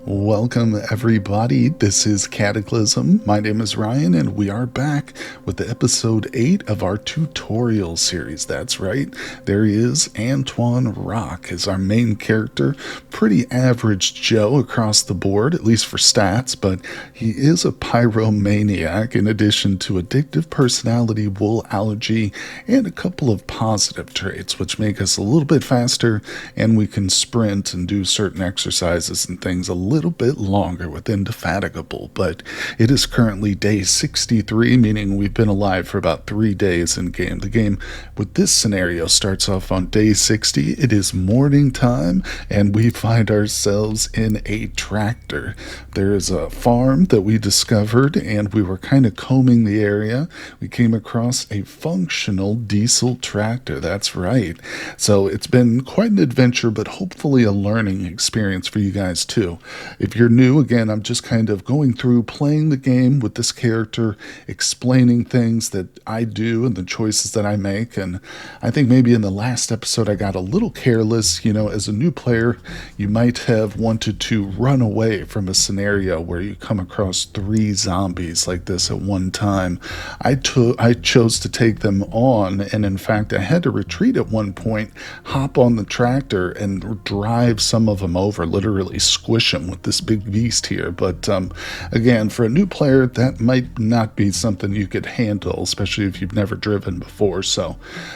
Welcome everybody, this is Cataclysm. My name is Ryan and we are back with the episode 8 of our tutorial series. That's right, there is Antoine Rock as our main character. Pretty average Joe across the board, at least for stats, but he is a pyromaniac in addition to addictive personality, wool allergy, and a couple of positive traits which make us a little bit faster, and we can sprint and do certain exercises and things a little bit longer with Indefatigable. But it is currently day 63, meaning we've been alive for about 3 days in game. The game with this scenario starts off on day 60. It is morning time and we find ourselves in a tractor. There is a farm that we discovered and we were kind of combing the area. We came across a functional diesel tractor. That's right. So it's been quite an adventure, but hopefully a learning experience for you guys too. If you're new, again, I'm just kind of going through playing the game with this character, explaining things that I do and the choices that I make. And I think maybe in the last episode I got a little careless. You know, as a new player, you might have wanted to run away from a scenario where you come across 3 zombies like this at one time. I chose to take them on, and in fact I had to retreat at one point, hop on the tractor and drive some of them over, literally squish them with this big beast here. But again, for a new player, that might not be something you could handle, especially if you've never driven before. So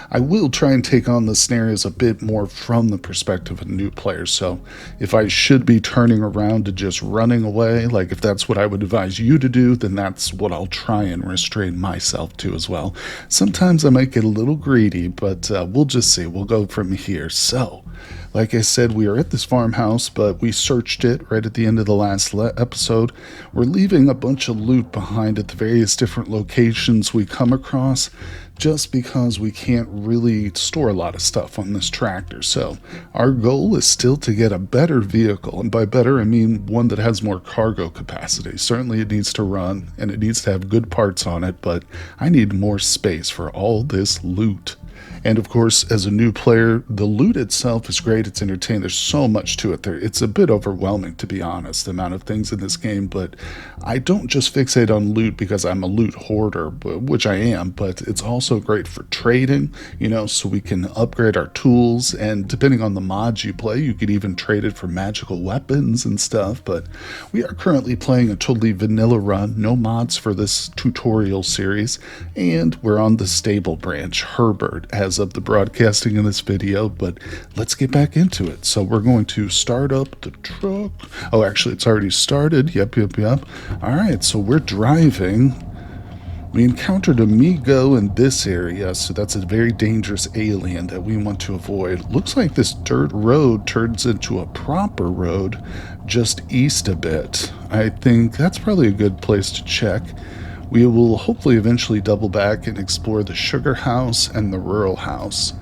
I will try and take on the scenarios a bit more from the perspective of a new player. So if I should be turning around to just running away, like if that's what I would advise you to do, then that's what I'll try and restrain myself to as well. Sometimes I might get a little greedy, but we'll just see. We'll go from here. So like I said, we are at this farmhouse, but we searched it right at the end of the last episode. We're leaving a bunch of loot behind at the various different locations we come across, just because we can't really store a lot of stuff on this tractor. So our goal is still to get a better vehicle, and by better I mean one that has more cargo capacity. Certainly it needs to run and it needs to have good parts on it, but I need more space for all this loot. And of course, as a new player, the loot itself is great. It's entertaining. There's so much to it. It's a bit overwhelming, to be honest, the amount of things in this game. But I don't just fixate on loot because I'm a loot hoarder, which I am, but it's also great for trading, you know, so we can upgrade our tools. And depending on the mods you play, you could even trade it for magical weapons and stuff. But we are currently playing a totally vanilla run, no mods for this tutorial series. And we're on the stable branch, Herbert, as of the broadcasting in this video, but let's get back into it. So we're going to start up the truck. Oh, actually it's already started. Yep. All right, so we're driving. We encountered Amigo in this area, so that's a very dangerous alien that we want to avoid. Looks like this dirt road turns into a proper road just east a bit. I think that's probably a good place to check. We will hopefully eventually double back and explore the sugar house and the rural house.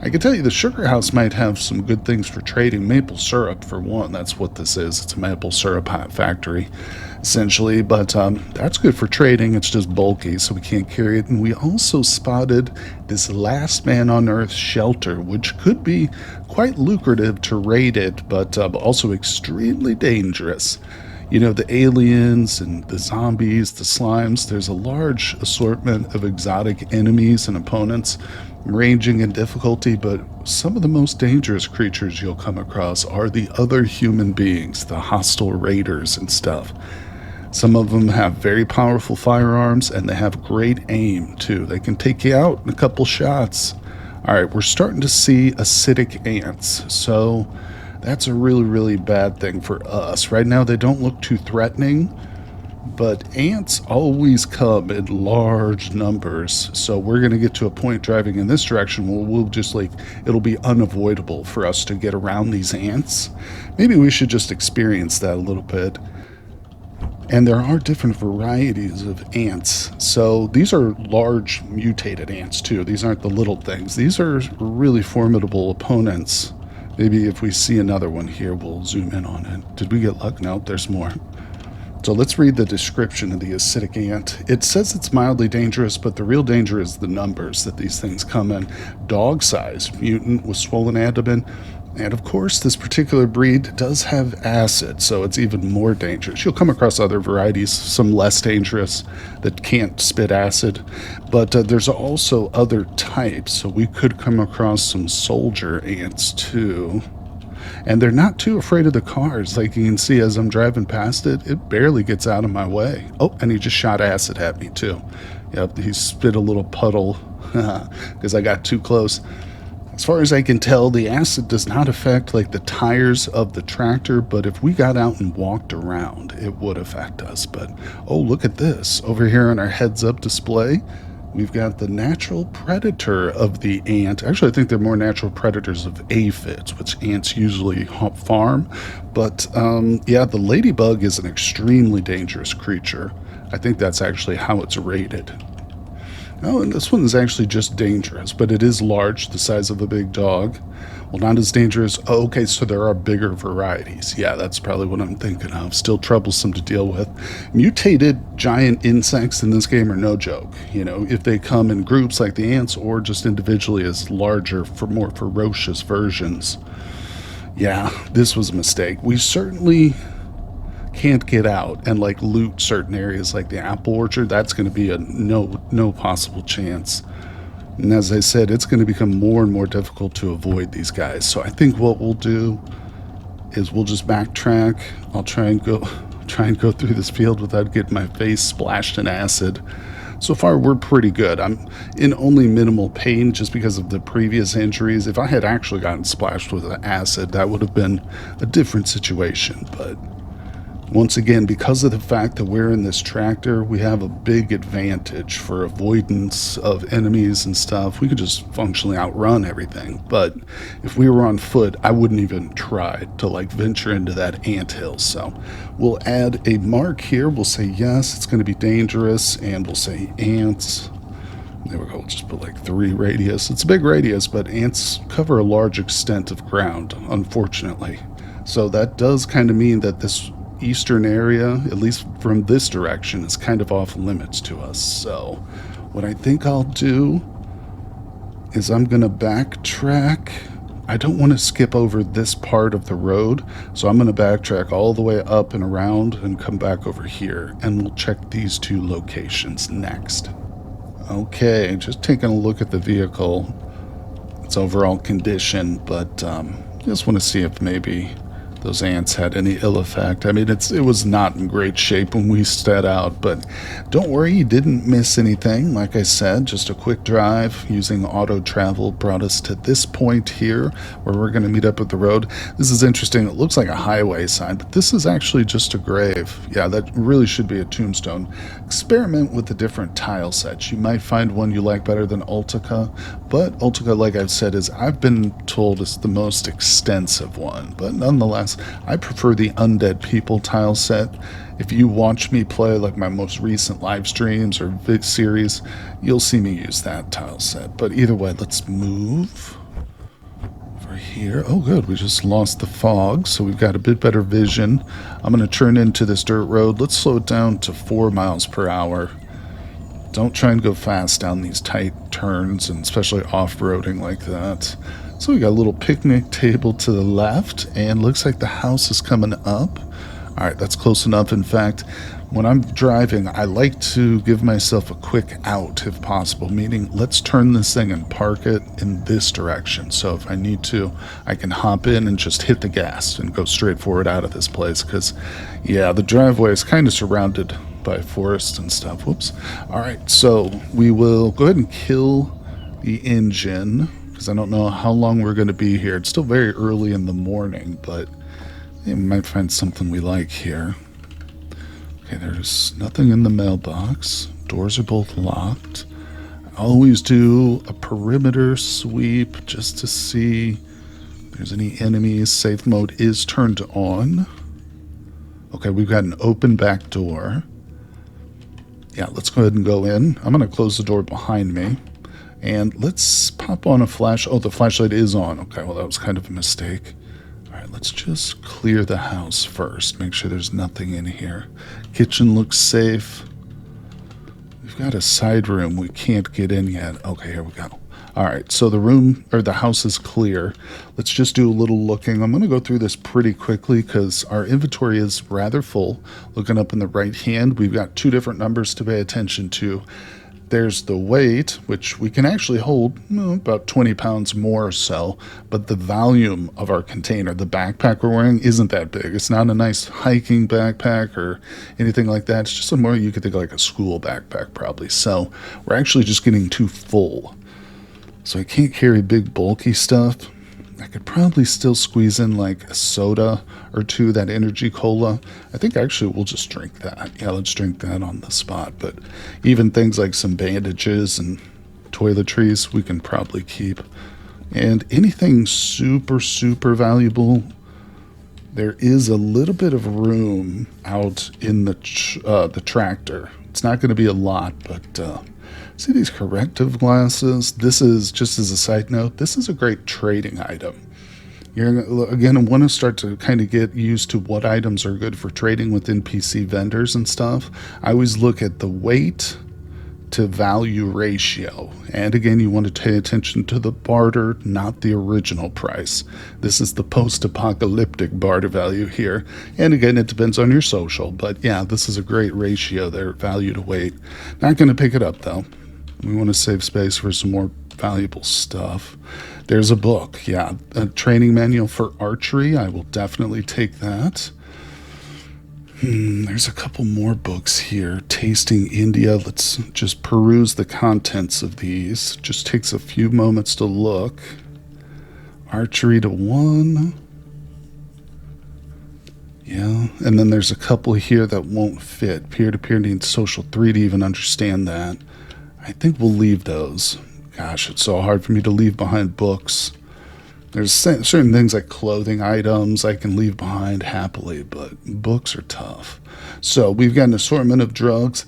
I can tell you the sugar house might have some good things for trading. Maple syrup, for one. That's what this is. It's a maple syrup factory, essentially. But that's good for trading. It's just bulky, so we can't carry it. And we also spotted this last man on Earth shelter, which could be quite lucrative to raid it, but also extremely dangerous. You know, the aliens and the zombies, the slimes, there's a large assortment of exotic enemies and opponents ranging in difficulty, but some of the most dangerous creatures you'll come across are the other human beings, the hostile raiders and stuff. Some of them have very powerful firearms and they have great aim too. They can take you out in a couple shots. All right, we're starting to see acidic ants, so that's a really bad thing for us. Right now they don't look too threatening, but ants always come in large numbers. So we're going to get to a point driving in this direction where we'll just it'll be unavoidable for us to get around these ants. Maybe we should just experience that a little bit. And there are different varieties of ants. So these are large mutated ants too. These aren't the little things. These are really formidable opponents. Maybe if we see another one here, we'll zoom in on it. Did we get luck? No, there's more. So let's read the description of the acidic ant. It says it's mildly dangerous, but the real danger is the numbers that these things come in. Dog size, mutant with swollen abdomen, And of course, this particular breed does have acid, so it's even more dangerous. You'll come across other varieties, some less dangerous, that can't spit acid, but there's also other types, so we could come across some soldier ants too. And they're not too afraid of the cars. Like you can see as I'm driving past it, it barely gets out of my way. Oh, and he just shot acid at me too. Yep, he spit a little puddle because I got too close. As far as I can tell, the acid does not affect like the tires of the tractor, but if we got out and walked around, it would affect us. But oh, look at this. Over here on our heads-up display, we've got the natural predator of the ant. Actually, I think they're more natural predators of aphids, which ants usually farm. But yeah, the ladybug is an extremely dangerous creature. I think that's actually how it's rated. Oh, and this one is actually just dangerous, but it is large, the size of a big dog. Well, not as dangerous. Oh, okay, so there are bigger varieties. Yeah, that's probably what I'm thinking of. Still troublesome to deal with. Mutated giant insects in this game are no joke. You know, if they come in groups like the ants or just individually as larger, for more ferocious versions. Yeah, this was a mistake. We certainly can't get out and like loot certain areas like the apple orchard. That's going to be a no possible chance. And as I said, it's going to become more and more difficult to avoid these guys. So I think what we'll do is we'll just backtrack. I'll try and go through this field without getting my face splashed in acid. So far we're pretty good. I'm in only minimal pain just because of the previous injuries. If I had actually gotten splashed with acid, that would have been a different situation. But once again, because of the fact that we're in this tractor, we have a big advantage for avoidance of enemies and stuff. We could just functionally outrun everything. But if we were on foot, I wouldn't even try to like venture into that anthill. So we'll add a mark here. We'll say yes, it's going to be dangerous, and we'll say ants. There we go. We'll just put like 3 radius. It's a big radius, but ants cover a large extent of ground, unfortunately. So that does kind of mean that this eastern area, at least from this direction, is kind of off limits to us. So what I think I'll do is I'm going to backtrack. I don't want to skip over this part of the road, so I'm going to backtrack all the way up and around and come back over here, and we'll check these 2 locations next. Okay, just taking a look at the vehicle, its overall condition, but just want to see if maybe those ants had any ill effect. I mean, it was not in great shape when we set out, but don't worry, you didn't miss anything. Like I said, just a quick drive using auto travel brought us to this point here where we're going to meet up with the road. This is interesting. It looks like a highway sign, but this is actually just a grave. Yeah, that really should be a tombstone. Experiment with the different tile sets. You might find one you like better than Ultica, but Ultica, like I've said, I've been told is the most extensive one, but nonetheless, I prefer the Undead People tile set. If you watch me play like my most recent live streams or vid series, you'll see me use that tile set. But either way, let's move over here. Oh good, we just lost the fog, so we've got a bit better vision. I'm going to turn into this dirt road. Let's slow it down to 4 miles per hour. Don't try and go fast down these tight turns, and especially off-roading like that. So we got a little picnic table to the left, and looks like the house is coming up. All right, that's close enough. In fact, when I'm driving, I like to give myself a quick out if possible, meaning let's turn this thing and park it in this direction. So if I need to, I can hop in and just hit the gas and go straight forward out of this place, because, yeah, the driveway is kind of surrounded by forest and stuff. Whoops. All right, so we will go ahead and kill the engine, because I don't know how long we're going to be here. It's still very early in the morning, but we might find something we like here. Okay, there's nothing in the mailbox. Doors are both locked. I always do a perimeter sweep just to see if there's any enemies. Safe mode is turned on. Okay, we've got an open back door. Yeah, let's go ahead and go in. I'm going to close the door behind me. And let's pop on a flash. Oh, the flashlight is on. Okay, well, that was kind of a mistake. All right, let's just clear the house first. Make sure there's nothing in here. Kitchen looks safe. We've got a side room we can't get in yet. Okay, here we go. All right, so the room or the house is clear. Let's just do a little looking. I'm going to go through this pretty quickly because our inventory is rather full. Looking up in the right hand, we've got two different numbers to pay attention to. There's the weight, which we can actually hold about 20 pounds more or so, but the volume of our container, the backpack we're wearing, isn't that big. It's not a nice hiking backpack or anything like that. It's just a more, you could think like a school backpack probably. So we're actually just getting too full. So I can't carry big bulky stuff. I could probably still squeeze in like a soda or two, that energy cola. I think actually we'll just drink that. Yeah, let's drink that on the spot. But even things like some bandages and toiletries, we can probably keep. And anything super, super valuable, there is a little bit of room out in the tractor. It's not going to be a lot, but see these corrective glasses? This is, just as a side note, this is a great trading item. You're, again, want to start to kind of get used to what items are good for trading with NPC vendors and stuff. I always look at the weight to value ratio. And again, you want to pay attention to the barter, not the original price. This is the post-apocalyptic barter value here. And again, it depends on your social. But yeah, this is a great ratio there, value to weight. Not going to pick it up, though. We want to save space for some more valuable stuff. There's a book, yeah, a training manual for archery. I will definitely take that. There's a couple more books here. Tasting India. Let's just peruse the contents of these. Just takes a few moments to look. Archery to 1. Yeah, and then there's a couple here that won't fit. Peer-to-peer needs social 3 to even understand that. I think we'll leave those. Gosh, it's so hard for me to leave behind books. There's certain things like clothing items I can leave behind happily, but books are tough. So we've got an assortment of drugs.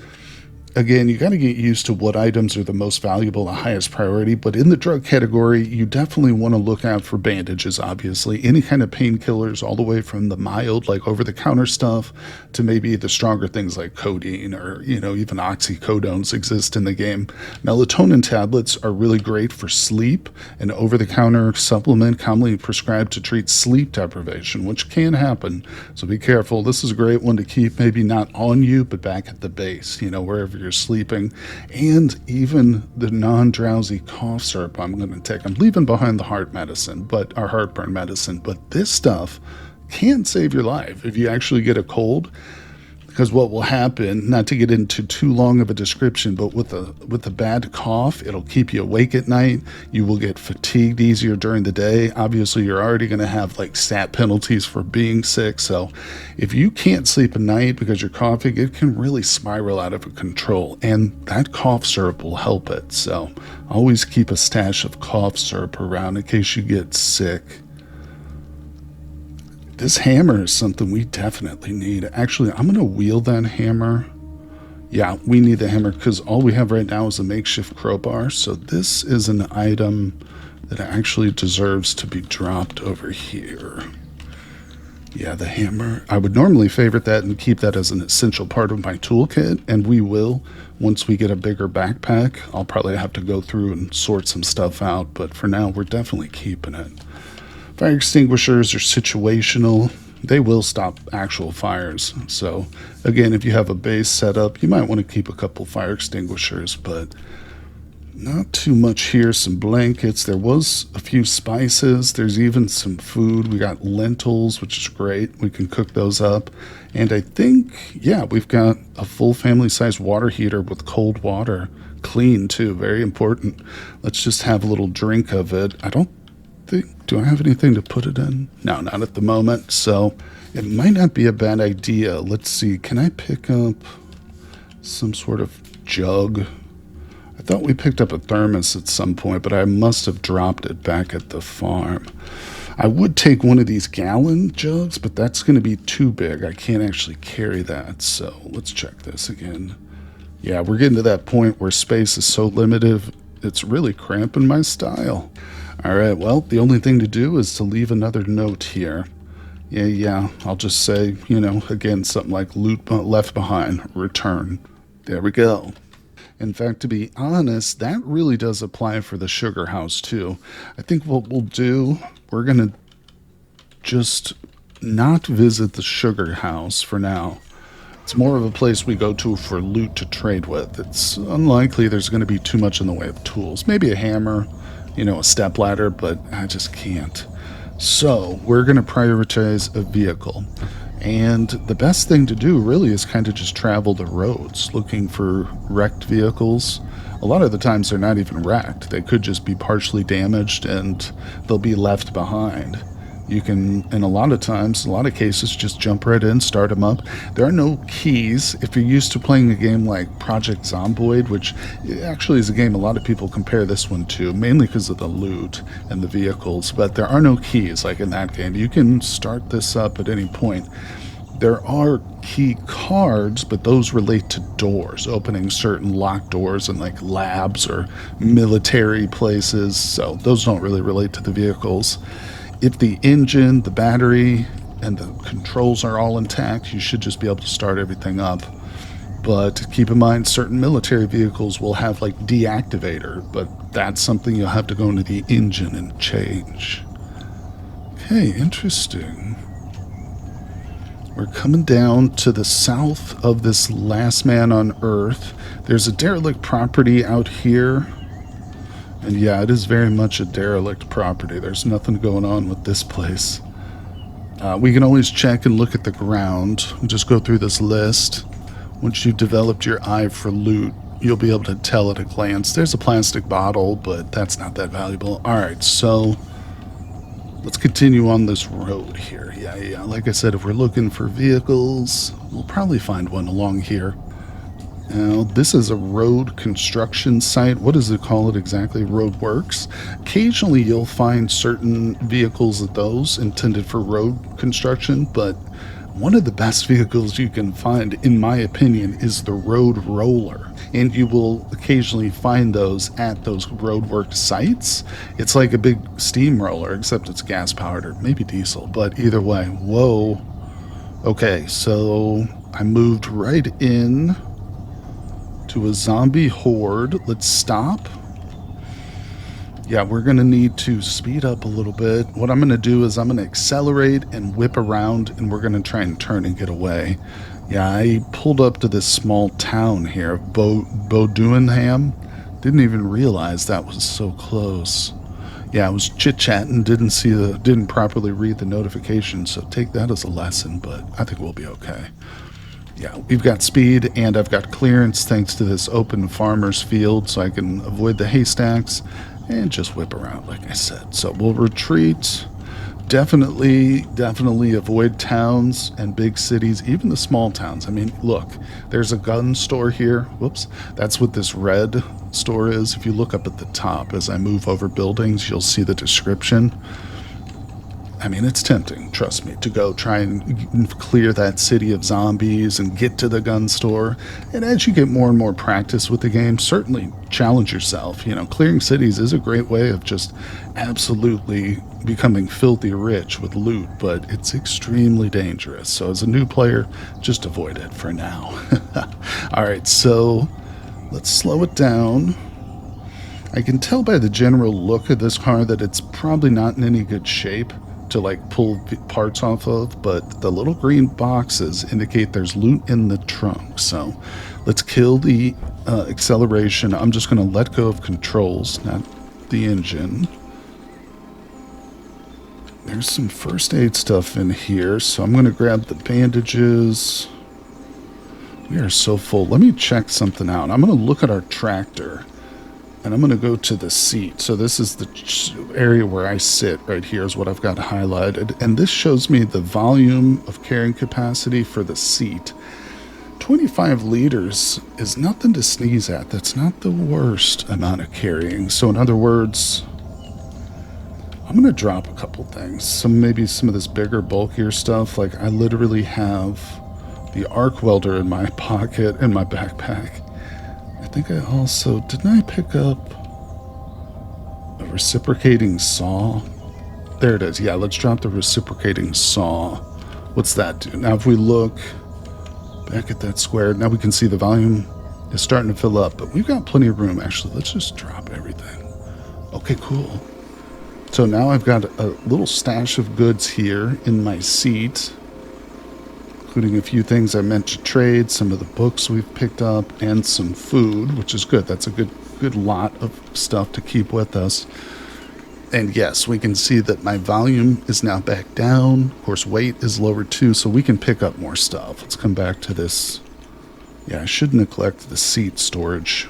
Again, you got to get used to what items are the most valuable, the highest priority. But in the drug category, you definitely want to look out for bandages, obviously. Any kind of painkillers, all the way from the mild, like over-the-counter stuff, to maybe the stronger things like codeine or, even oxycodones exist in the game. Melatonin tablets are really great for sleep, an over-the-counter supplement commonly prescribed to treat sleep deprivation, which can happen. So be careful. This is a great one to keep, maybe not on you, but back at the base, wherever you're sleeping. And even the non-drowsy cough syrup I'm going to take. I'm leaving behind the heartburn medicine, but this stuff can save your life if you actually get a cold. Because what will happen, not to get into too long of a description, but with a bad cough, it'll keep you awake at night. You will get fatigued easier during the day. Obviously, you're already going to have like SAT penalties for being sick. So if you can't sleep at night because you're coughing, it can really spiral out of control. And that cough syrup will help it. So always keep a stash of cough syrup around in case you get sick. This hammer is something we definitely need. Actually, I'm going to wheel that hammer. Yeah, we need the hammer because all we have right now is a makeshift crowbar. So this is an item that actually deserves to be dropped over here. Yeah, the hammer. I would normally favorite that and keep that as an essential part of my toolkit. And we will, once we get a bigger backpack. I'll probably have to go through and sort some stuff out. But for now, we're definitely keeping it. Fire extinguishers are situational. They will stop actual fires. So again, if you have a base set up, you might want to keep a couple fire extinguishers, but not too much here. Some blankets. There was a few spices. There's even some food. We got lentils, which is great. We can cook those up. And I think, yeah, we've got a full family-sized water heater with cold water. Clean, too. Very important. Let's just have a little drink of it. Do I have anything to put it in? No, not at the moment. So it might not be a bad idea. Let's see. Can I pick up some sort of jug? I thought we picked up a thermos at some point, but I must have dropped it back at the farm. I would take one of these gallon jugs, but that's going to be too big. I can't actually carry that. So let's check this again. Yeah, we're getting to that point where space is so limited, it's really cramping my style. All right, well, the only thing to do is to leave another note here. Yeah, I'll just say, again, something like loot left behind, return. There we go. In fact, to be honest, that really does apply for the sugar house too. I think what we'll do, we're going to just not visit the sugar house for now. It's more of a place we go to for loot to trade with. It's unlikely there's going to be too much in the way of tools. Maybe a hammer, you know, a stepladder, but I just can't. So we're going to prioritize a vehicle. And the best thing to do really is kind of just travel the roads looking for wrecked vehicles. A lot of the times they're not even wrecked. They could just be partially damaged and they'll be left behind. You can, in a lot of times, a lot of cases, just jump right in, start them up. There are no keys. If you're used to playing a game like Project Zomboid, which actually is a game a lot of people compare this one to, mainly because of the loot and the vehicles, but there are no keys like in that game. You can start this up at any point. There are key cards, but those relate to doors, opening certain locked doors in like labs or military places, so those don't really relate to the vehicles. If the engine, the battery, and the controls are all intact, you should just be able to start everything up. But keep in mind, certain military vehicles will have like deactivator, but that's something you'll have to go into the engine and change. Okay, interesting. We're coming down to the south of this last man on Earth. There's a derelict property out here. And yeah, it is very much a derelict property. There's nothing going on with this place. We can always check and look at the ground. We'll just go through this list. Once you've developed your eye for loot, you'll be able to tell at a glance. There's a plastic bottle, but that's not that valuable. Alright, so let's continue on this road here. Yeah. Like I said, if we're looking for vehicles, we'll probably find one along here. Now, this is a road construction site. What does it call it exactly? Roadworks. Occasionally, you'll find certain vehicles of those intended for road construction, but one of the best vehicles you can find, in my opinion, is the road roller. And you will occasionally find those at those roadwork sites. It's like a big steamroller, except it's gas-powered or maybe diesel, but either way. Whoa. Okay, so I moved right in to a zombie horde. Let's stop. Yeah, we're going to need to speed up a little bit. What I'm going to do is I'm going to accelerate and whip around, and we're going to try and turn and get away. Yeah, I pulled up to this small town here, Boduenham. Didn't even realize that was so close. Yeah, I was chit-chatting, didn't properly read the notification, so take that as a lesson, but I think we'll be okay. Yeah, we've got speed and I've got clearance thanks to this open farmer's field, so I can avoid the haystacks and just whip around like I said. So we'll retreat. Definitely avoid towns and big cities, even the small towns. I mean, look, there's a gun store here. Whoops. That's what this red store is. If you look up at the top as I move over buildings, you'll see the description. I mean, it's tempting, trust me, to go try and clear that city of zombies and get to the gun store. And as you get more and more practice with the game, certainly challenge yourself. You know, clearing cities is a great way of just absolutely becoming filthy rich with loot, but it's extremely dangerous. So as a new player, just avoid it for now. Alright, so let's slow it down. I can tell by the general look of this car that it's probably not in any good shape to like pull parts off of, but the little green boxes indicate there's loot in the trunk. So let's kill the acceleration. I'm just going to let go of controls, not the engine. There's some first aid stuff in here, so I'm going to grab the bandages. We are so full. Let me check something out. I'm going to look at our tractor. And I'm going to go to the seat. So this is the area where I sit right here is what I've got highlighted. And this shows me the volume of carrying capacity for the seat. 25 liters is nothing to sneeze at. That's not the worst amount of carrying. So in other words, I'm going to drop a couple things. Maybe some of this bigger, bulkier stuff. Like I literally have the arc welder in my pocket in my backpack. I think I also, didn't I pick up a reciprocating saw? There it is. Yeah, let's drop the reciprocating saw. What's that do? Now if we look back at that square, now we can see the volume is starting to fill up, but we've got plenty of room. Actually, let's just drop everything. Okay, cool. So now I've got a little stash of goods here in my seat, including a few things I meant to trade, some of the books we've picked up, and some food, which is good. That's a good lot of stuff to keep with us. And yes, we can see that my volume is now back down. Of course, weight is lower too, so we can pick up more stuff. Let's come back to this. Yeah, I should neglect the seat storage.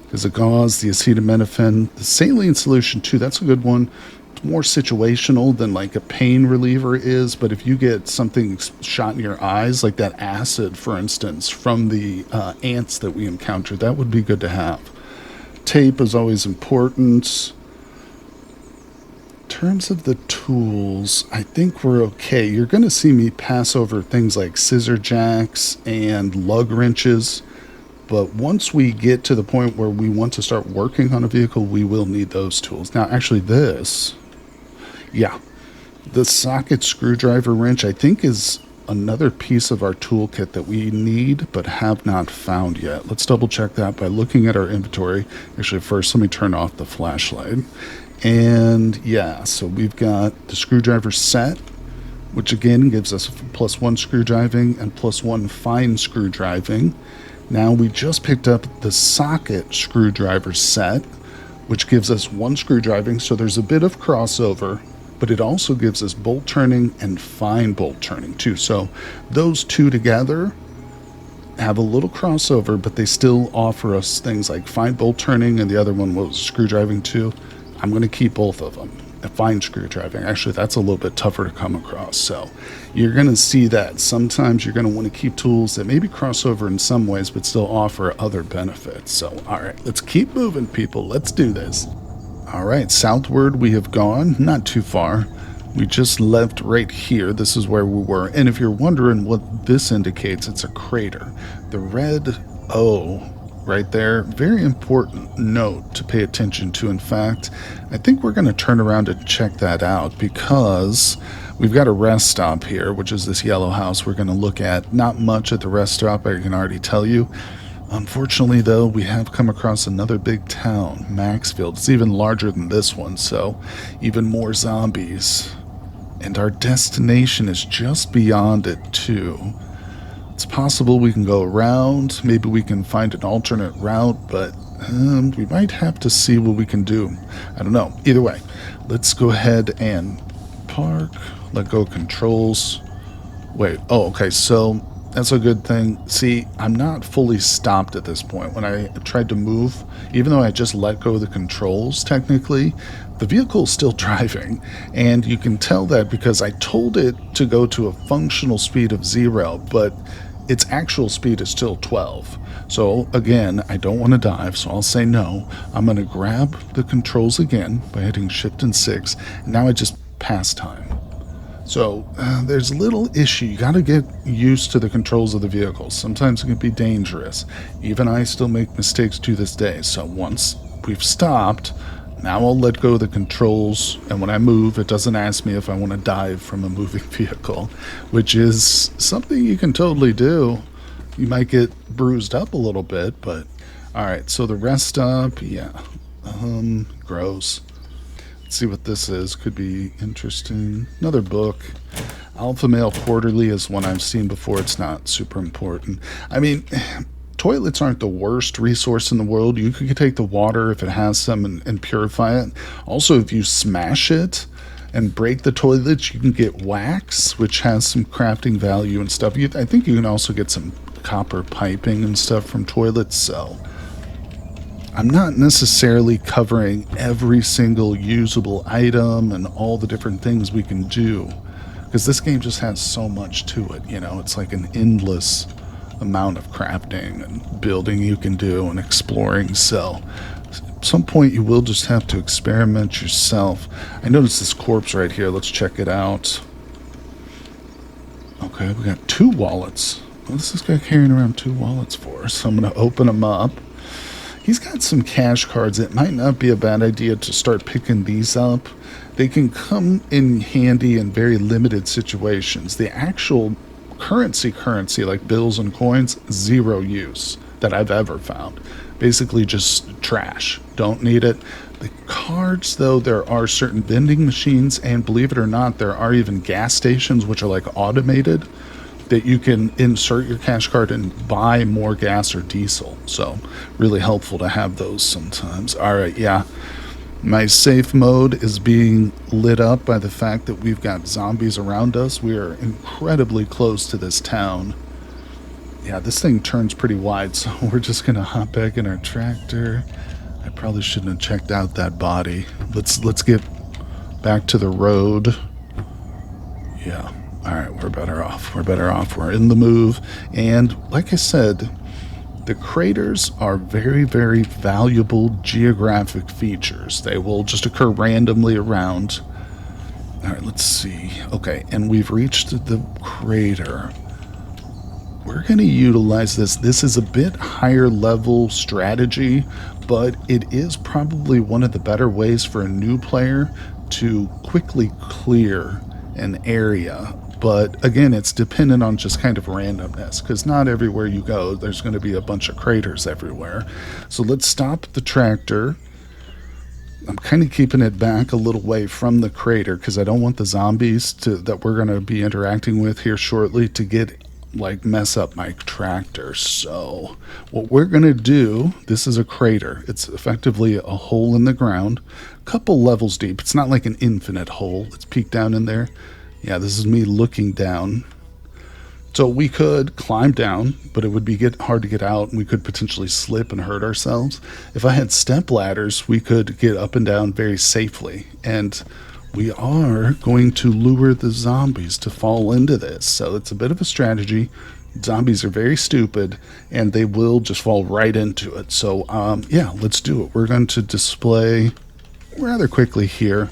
Because the gauze, the acetaminophen, the saline solution too, that's a good one. It's more situational than like a pain reliever is, but if you get something shot in your eyes, like that acid, for instance, from the ants that we encountered, that would be good to have. Tape is always important. In terms of the tools, I think we're okay. You're going to see me pass over things like scissor jacks and lug wrenches, but once we get to the point where we want to start working on a vehicle, we will need those tools. Now, actually the socket screwdriver wrench, I think, is another piece of our toolkit that we need but have not found yet. Let's double check that by looking at our inventory. Actually, first, let me turn off the flashlight. And yeah, so we've got the screwdriver set, which again gives us +1 screwdriving and +1 fine screwdriving. Now we just picked up the socket screwdriver set, which gives us 1 screwdriving, so there's a bit of crossover, but it also gives us bolt turning and fine bolt turning too. So those two together have a little crossover, but they still offer us things like fine bolt turning, and the other one was screwdriving too. I'm going to keep both of them. Fine screwdriving, actually, that's a little bit tougher to come across. So you're going to see that sometimes you're going to want to keep tools that maybe cross over in some ways, but still offer other benefits. So, all right, let's keep moving, people. Let's do this. All right, southward we have gone, not too far. We just left right here. This is where we were. And if you're wondering what this indicates, it's a crater. The red O right there, very important note to pay attention to. In fact, I think we're going to turn around and check that out because we've got a rest stop here, which is this yellow house we're going to look at. Not much at the rest stop, I can already tell you. Unfortunately, though, we have come across another big town, Maxfield. It's even larger than this one, so even more zombies. And our destination is just beyond it, too. It's possible we can go around, maybe we can find an alternate route, but we might have to see what we can do. I don't know. Either way, let's go ahead and park, let go of controls. Wait, oh, okay, so that's a good thing. See, I'm not fully stopped at this point. When I tried to move, even though I just let go of the controls, technically, the vehicle is still driving, and you can tell that because I told it to go to a functional speed of 0, but its actual speed is still 12. So again, I don't want to dive, so I'll say no. I'm going to grab the controls again by hitting Shift and 6. Now I just pass time. So there's a little issue. You got to get used to the controls of the vehicle. Sometimes it can be dangerous. Even I still make mistakes to this day. So once we've stopped, now I'll let go of the controls, and when I move, it doesn't ask me if I want to dive from a moving vehicle, which is something you can totally do. You might get bruised up a little bit, but alright, so the rest stop, yeah, gross. Let's see what this is. Could be interesting. Another book. Alpha Male Quarterly is one I've seen before. It's not super important. I mean, toilets aren't the worst resource in the world. You could take the water if it has some and purify it. Also, if you smash it and break the toilets, you can get wax, which has some crafting value and stuff. I think you can also get some copper piping and stuff from toilets. So I'm not necessarily covering every single usable item and all the different things we can do, because this game just has so much to it. You know, it's like an endless amount of crafting and building you can do and exploring. So at some point you will just have to experiment yourself. I noticed this corpse right here. Let's check it out. Okay, we got 2 wallets. What's this guy carrying around 2 wallets for? So I'm going to open them up. He's got some cash cards. It might not be a bad idea to start picking these up. They can come in handy in very limited situations. The actual currency like bills and coins, 0 use. that I've ever found. Basically just trash. Don't need it. The cards, though, there are certain vending machines, and believe it or not, there are even gas stations which are like automated that you can insert your cash card and buy more gas or diesel. So really helpful to have those sometimes. All right, yeah. My safe mode is being lit up by the fact that we've got zombies around us. We are incredibly close to this town. Yeah, this thing turns pretty wide, so we're just going to hop back in our tractor. I probably shouldn't have checked out that body. Let's get back to the road. Yeah. All right, we're better off. We're in the move. And like I said, the craters are very, very valuable geographic features. They will just occur randomly around. All right, let's see. Okay, and we've reached the crater. We're going to utilize this. This is a bit higher level strategy, but it is probably one of the better ways for a new player to quickly clear an area. But again, it's dependent on just kind of randomness, because not everywhere you go, there's going to be a bunch of craters everywhere. So let's stop the tractor. I'm kind of keeping it back a little way from the crater, because I don't want the zombies that we're going to be interacting with here shortly to get mess up my tractor. So what we're going to do, this is a crater. It's effectively a hole in the ground, a couple levels deep. It's not like an infinite hole. It's peeked down in there. Yeah, this is me looking down. So we could climb down, but it would be hard to get out, and we could potentially slip and hurt ourselves. If I had step ladders, we could get up and down very safely. And we are going to lure the zombies to fall into this. So it's a bit of a strategy. Zombies are very stupid, and they will just fall right into it. So, yeah, let's do it. We're going to display rather quickly here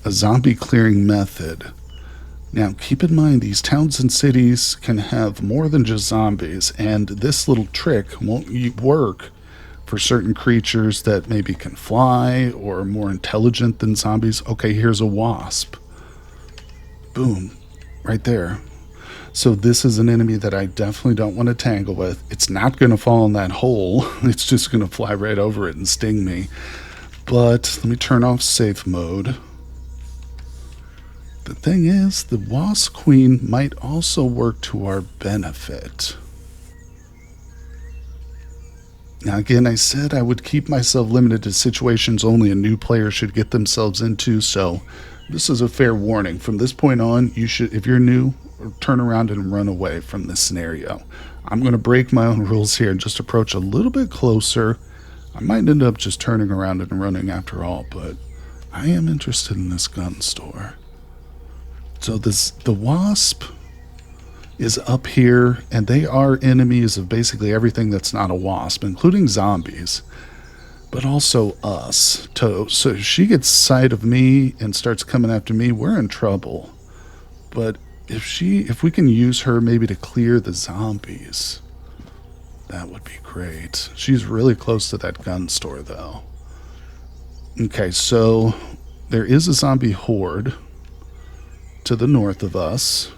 a zombie clearing method. Now, keep in mind, these towns and cities can have more than just zombies, and this little trick won't work for certain creatures that maybe can fly or are more intelligent than zombies. Okay, here's a wasp. Boom, right there. So this is an enemy that I definitely don't want to tangle with. It's not going to fall in that hole. It's just going to fly right over it and sting me. But let me turn off safe mode. The thing is, the wasp queen might also work to our benefit. Now again, I said I would keep myself limited to situations only a new player should get themselves into, so this is a fair warning. From this point on, you should, if you're new, turn around and run away from this scenario. I'm going to break my own rules here and just approach a little bit closer. I might end up just turning around and running after all, but I am interested in this gun store. So the wasp is up here, and they are enemies of basically everything that's not a wasp, including zombies, but also us. So if she gets sight of me and starts coming after me, we're in trouble. But if we can use her maybe to clear the zombies, that would be great. She's really close to that gun store, though. Okay, so there is a zombie horde to the north of us.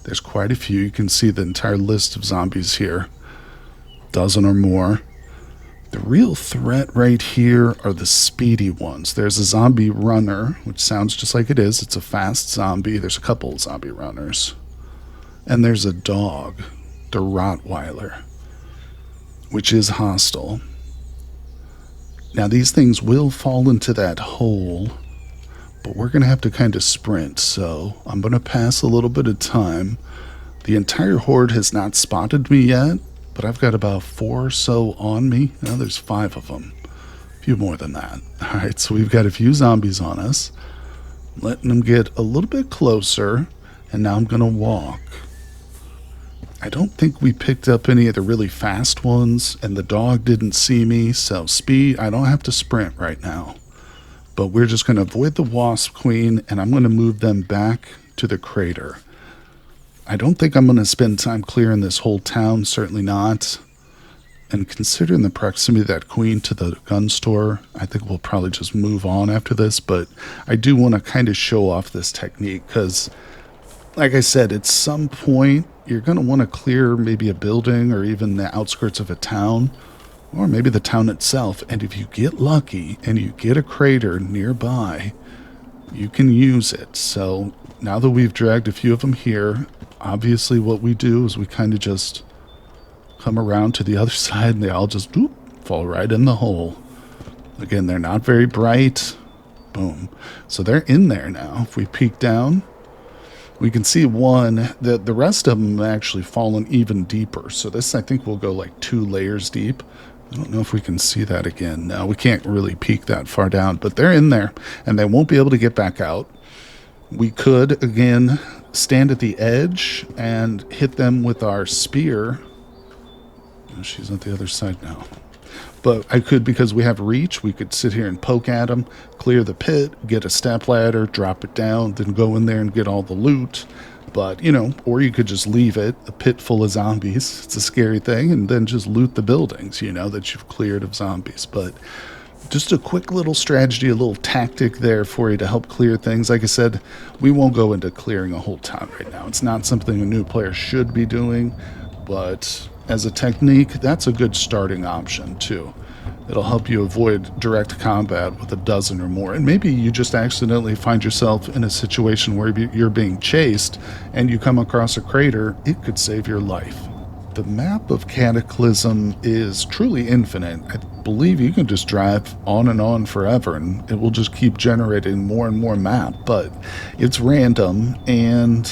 There's quite a few. You can see the entire list of zombies here. Dozen or more. The real threat right here are the speedy ones. There's a zombie runner, which sounds just like it is. It's a fast zombie. There's a couple of zombie runners. And there's a dog, the Rottweiler, which is hostile. Now these things will fall into that hole, but we're going to have to kind of sprint, so I'm going to pass a little bit of time. The entire horde has not spotted me yet, but I've got about 4 or so on me. Now there's 5 of them. A few more than that. All right, so we've got a few zombies on us. Letting them get a little bit closer, and now I'm going to walk. I don't think we picked up any of the really fast ones, and the dog didn't see me, so speed, I don't have to sprint right now. But we're just going to avoid the wasp queen, and I'm going to move them back to the crater. I don't think I'm going to spend time clearing this whole town, certainly not. And considering the proximity of that queen to the gun store, I think we'll probably just move on after this. But I do want to kind of show off this technique, because like I said, at some point, you're going to want to clear maybe a building or even the outskirts of a town, or maybe the town itself. And if you get lucky and you get a crater nearby, you can use it. So now that we've dragged a few of them here, obviously what we do is we kind of just come around to the other side and they all just whoop, fall right in the hole. Again, they're not very bright. Boom. So they're in there now. If we peek down, we can see one. The rest of them have actually fallen even deeper. So this, I think, will go like 2 layers deep. I don't know if we can see that again. No, we can't really peek that far down, but they're in there, and they won't be able to get back out. We could, again, stand at the edge and hit them with our spear. Oh, she's at the other side now. But I could, because we have reach, we could sit here and poke at them, clear the pit, get a step ladder, drop it down, then go in there and get all the loot. But, you know, or you could just leave it, a pit full of zombies. It's a scary thing, and then just loot the buildings, you know, that you've cleared of zombies. But just a quick little strategy, a little tactic there for you to help clear things. Like I said, we won't go into clearing a whole town right now. It's not something a new player should be doing, but as a technique, that's a good starting option too. It'll help you avoid direct combat with a dozen or more. And maybe you just accidentally find yourself in a situation where you're being chased and you come across a crater. It could save your life. The map of Cataclysm is truly infinite. I believe you can just drive on and on forever and it will just keep generating more and more map, but it's random, and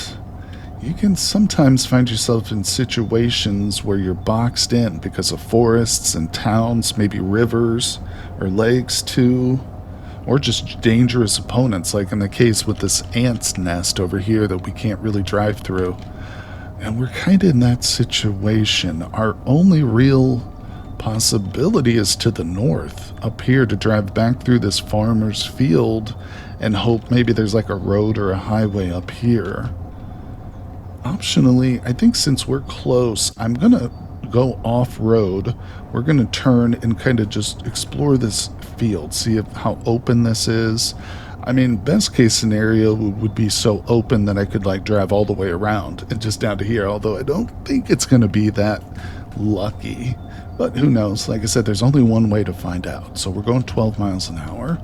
you can sometimes find yourself in situations where you're boxed in because of forests and towns, maybe rivers or lakes too, or just dangerous opponents, like in the case with this ant's nest over here that we can't really drive through. And we're kind of in that situation. Our only real possibility is to the north, up here, to drive back through this farmer's field and hope maybe there's like a road or a highway up here. Optionally, I think since we're close, I'm going to go off-road. We're going to turn and kind of just explore this field, see how open this is. I mean, best case scenario would be so open that I could like drive all the way around and just down to here, although I don't think it's going to be that lucky. But who knows? Like I said, there's only one way to find out. So we're going 12 miles an hour.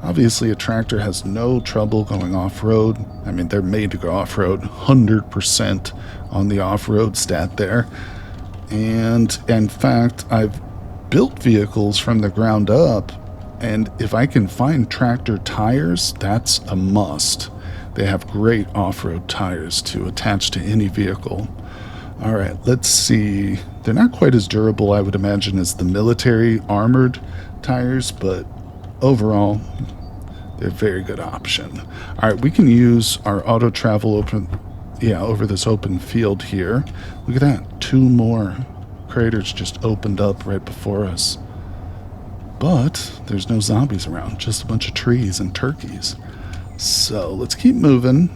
Obviously, a tractor has no trouble going off-road. I mean, they're made to go off-road, 100% on the off-road stat there. And in fact, I've built vehicles from the ground up, and if I can find tractor tires, that's a must. They have great off-road tires to attach to any vehicle. All right, let's see. They're not quite as durable, I would imagine, as the military armored tires, but overall, they're a very good option. All right, we can use our auto travel over this open field here. Look at that, 2 more craters just opened up right before us. But there's no zombies around, just a bunch of trees and turkeys. So let's keep moving.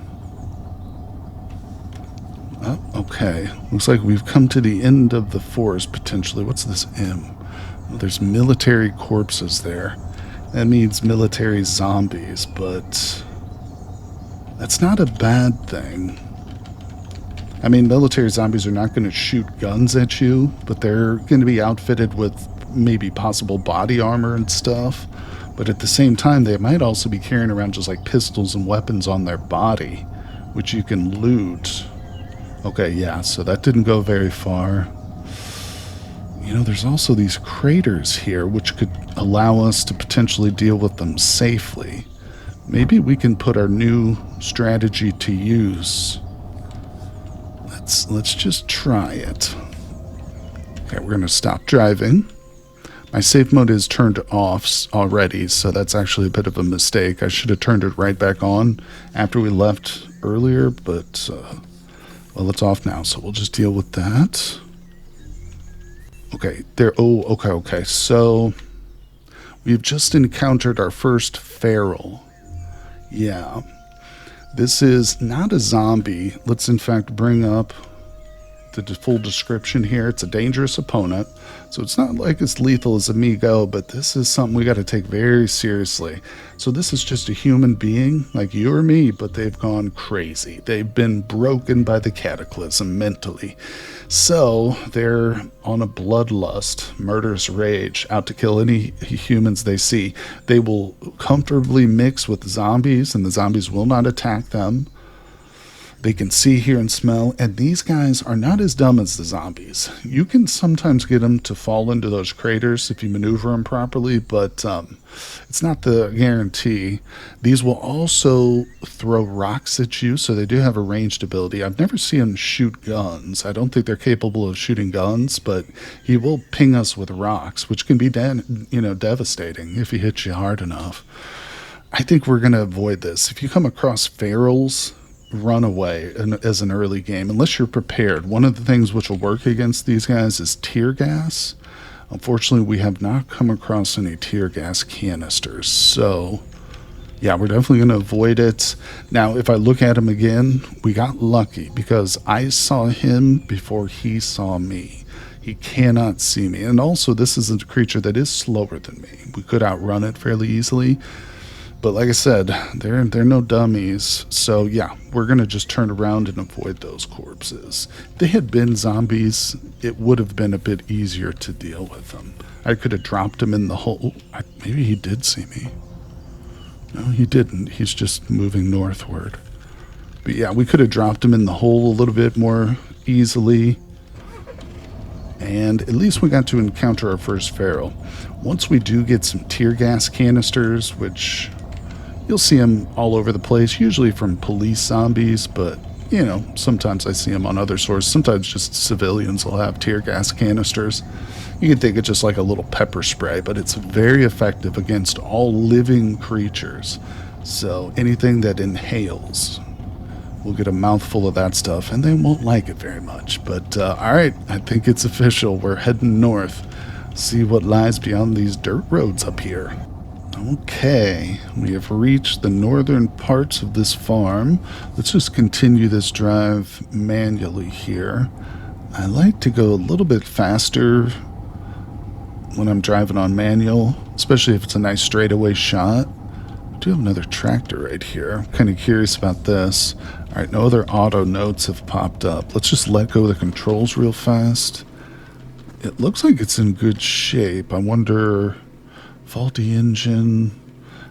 Oh, okay, looks like we've come to the end of the forest potentially. What's this M? Well, there's military corpses there. That means military zombies, but that's not a bad thing. I mean, military zombies are not going to shoot guns at you, but they're going to be outfitted with maybe possible body armor and stuff. But at the same time, they might also be carrying around just like pistols and weapons on their body, which you can loot. Okay, yeah, so that didn't go very far. You know, there's also these craters here, which could allow us to potentially deal with them safely. Maybe we can put our new strategy to use. Let's just try it. Okay, we're going to stop driving. My safe mode is turned off already, so that's actually a bit of a mistake. I should have turned it right back on after we left earlier, but, well, it's off now, so we'll just deal with that. Okay, okay. So we've just encountered our first feral. Yeah. This is not a zombie. Let's in fact bring up the full description here. It's a dangerous opponent, so it's not like as lethal as Amigo, but this is something we got to take very seriously. So this is just a human being like you or me, but they've gone crazy. They've been broken by the cataclysm mentally. So they're on a bloodlust, murderous rage, out to kill any humans they see. They will comfortably mix with zombies, and the zombies will not attack them. They can see, hear, and smell, and these guys are not as dumb as the zombies. You can sometimes get them to fall into those craters if you maneuver them properly, but it's not the guarantee. These will also throw rocks at you, so they do have a ranged ability. I've never seen them shoot guns. I don't think they're capable of shooting guns, but he will ping us with rocks, which can be devastating if he hits you hard enough. I think we're going to avoid this. If you come across ferals, run away as an early game unless you're prepared. One of the things which will work against these guys is tear gas. Unfortunately, we have not come across any tear gas canisters, so yeah, we're definitely going to avoid it. Now, if I look at him again, we got lucky because I saw him before he saw me. He cannot see me, and also this is a creature that is slower than me. We could outrun it fairly easily. But like I said, they're no dummies. So yeah, we're going to just turn around and avoid those corpses. If they had been zombies, it would have been a bit easier to deal with them. I could have dropped him in the hole. Maybe he did see me. No, he didn't. He's just moving northward. But yeah, we could have dropped him in the hole a little bit more easily. And at least we got to encounter our first feral. Once we do get some tear gas canisters, which you'll see them all over the place, usually from police zombies, but, you know, sometimes I see them on other sources. Sometimes just civilians will have tear gas canisters. You can think it's just like a little pepper spray, but it's very effective against all living creatures. So anything that inhales will get a mouthful of that stuff, and they won't like it very much. But, all right, I think it's official. We're heading north. See what lies beyond these dirt roads up here. Okay, we have reached the northern parts of this farm. Let's just continue this drive manually here. I like to go a little bit faster when I'm driving on manual, especially if it's a nice straightaway shot. I do have another tractor right here. I'm kind of curious about this. All right, no other auto notes have popped up. Let's just let go of the controls real fast. It looks like it's in good shape. I wonder, faulty engine.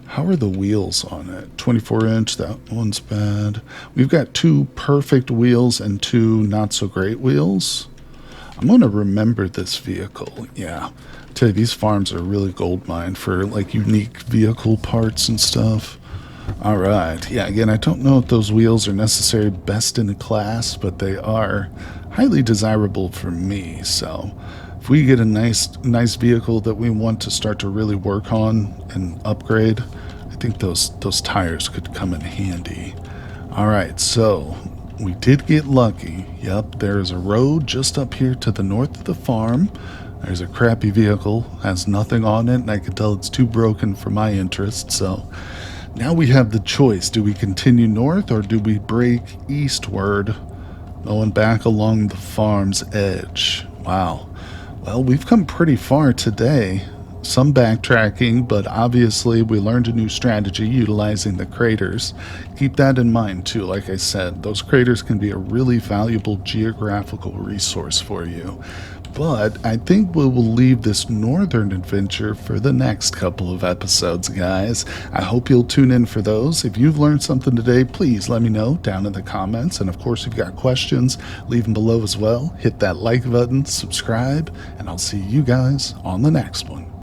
How are the wheels on it? 24-inch, that one's bad. We've got 2 perfect wheels and 2 not-so-great wheels. I'm going to remember this vehicle. Yeah, I tell you, these farms are really gold mine for, like, unique vehicle parts and stuff. All right. Yeah, again, I don't know if those wheels are necessarily best in class, but they are highly desirable for me. So if we get a nice vehicle that we want to start to really work on and upgrade, I think those tires could come in handy. All right, so we did get lucky. Yep, there's a road just up here to the north of the farm. There's a crappy vehicle, has nothing on it, and I can tell it's too broken for my interest. So now we have the choice. Do we continue north or do we break eastward, going back along the farm's edge? Wow. Well, we've come pretty far today. Some backtracking, but obviously we learned a new strategy utilizing the craters. Keep that in mind too. Like I said, those craters can be a really valuable geographical resource for you. But I think we will leave this northern adventure for the next couple of episodes, guys. I hope you'll tune in for those. If you've learned something today, please let me know down in the comments. And of course, if you've got questions, leave them below as well. Hit that like button, subscribe, and I'll see you guys on the next one.